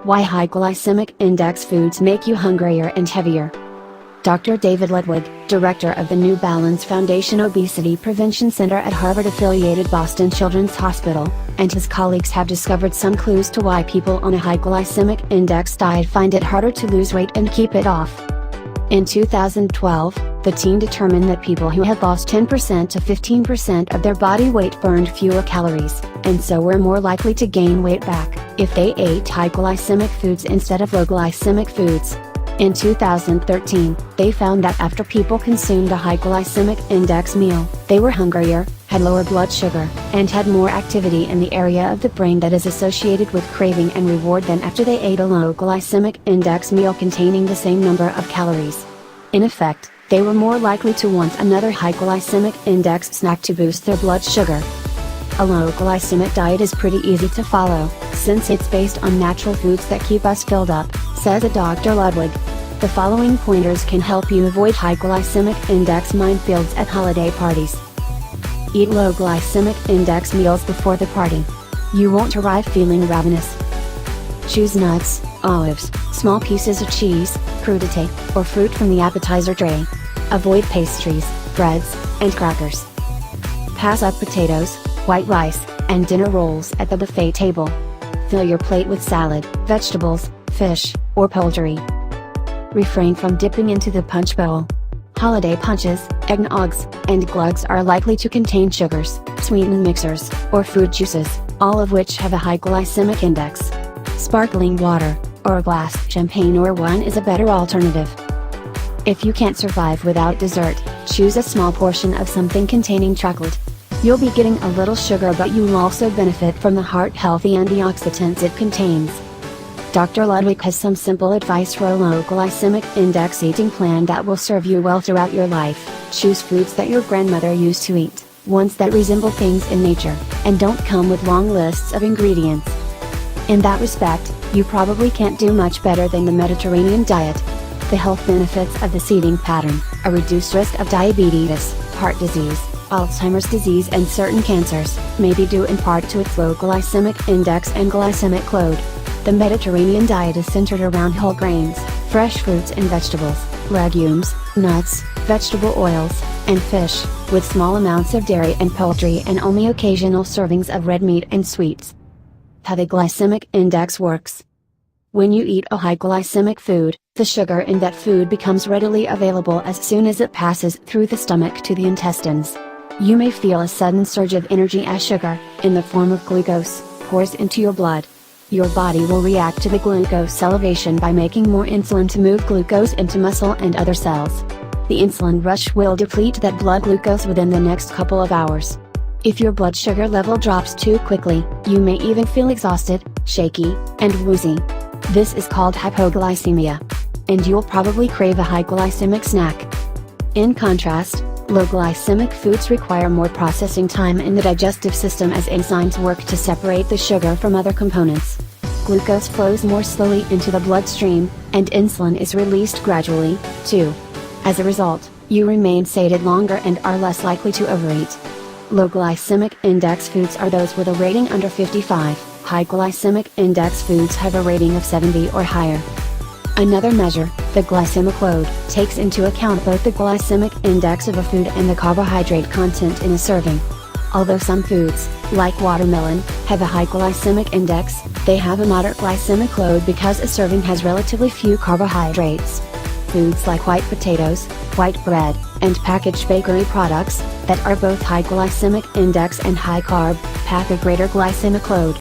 Why high glycemic index foods make you hungrier and heavier. Dr. David Ludwig, director of the New Balance Foundation Obesity Prevention Center at Harvard-affiliated Boston Children's Hospital, and his colleagues have discovered some clues to why people on a high glycemic index diet find it harder to lose weight and keep it off. In 2012, the team determined that people who had lost 10% to 15% of their body weight burned fewer calories, and so were more likely to gain weight back, if they ate high glycemic foods instead of low glycemic foods. In 2013, they found that after people consumed a high glycemic index meal, they were hungrier, had lower blood sugar, and had more activity in the area of the brain that is associated with craving and reward than after they ate a low glycemic index meal containing the same number of calories. In effect, they were more likely to want another high glycemic index snack to boost their blood sugar. A low glycemic diet is pretty easy to follow, since it's based on natural foods that keep us filled up, says Dr. Ludwig. The following pointers can help you avoid high glycemic index minefields at holiday parties. Eat low glycemic index meals before the party. You won't arrive feeling ravenous. Choose nuts, olives, small pieces of cheese, crudité, or fruit from the appetizer tray. Avoid pastries, breads, and crackers. Pass up potatoes, white rice, and dinner rolls at the buffet table. Fill your plate with salad, vegetables, fish, or poultry. Refrain from dipping into the punch bowl. Holiday punches, eggnogs, and glugs are likely to contain sugars, sweetened mixers, or fruit juices, all of which have a high glycemic index. Sparkling water, or a glass of champagne or wine is a better alternative. If you can't survive without dessert, choose a small portion of something containing chocolate. You'll be getting a little sugar, but you'll also benefit from the heart-healthy antioxidants it contains. Dr. Ludwig has some simple advice for a low glycemic index eating plan that will serve you well throughout your life. Choose foods that your grandmother used to eat, ones that resemble things in nature, and don't come with long lists of ingredients. In that respect, you probably can't do much better than the Mediterranean diet. The health benefits of this eating pattern: a reduced risk of diabetes, heart disease, Alzheimer's disease, and certain cancers, may be due in part to its low glycemic index and glycemic load. The Mediterranean diet is centered around whole grains, fresh fruits and vegetables, legumes, nuts, vegetable oils, and fish, with small amounts of dairy and poultry and only occasional servings of red meat and sweets. How the glycemic index works. When you eat a high glycemic food, the sugar in that food becomes readily available as soon as it passes through the stomach to the intestines. You may feel a sudden surge of energy as sugar, in the form of glucose, pours into your blood. Your body will react to the glucose elevation by making more insulin to move glucose into muscle and other cells. The insulin rush will deplete that blood glucose within the next couple of hours. If your blood sugar level drops too quickly, you may even feel exhausted, shaky, and woozy. This is called hypoglycemia. And you'll probably crave a high glycemic snack. In contrast, low glycemic foods require more processing time in the digestive system as enzymes work to separate the sugar from other components. Glucose flows more slowly into the bloodstream, and insulin is released gradually, too. As a result, you remain sated longer and are less likely to overeat. Low glycemic index foods are those with a rating under 55. High glycemic index foods have a rating of 70 or higher. Another measure, the glycemic load, takes into account both the glycemic index of a food and the carbohydrate content in a serving. Although some foods, like watermelon, have a high glycemic index, they have a moderate glycemic load because a serving has relatively few carbohydrates. Foods like white potatoes, white bread, and packaged bakery products, that are both high glycemic index and high carb, pack a greater glycemic load.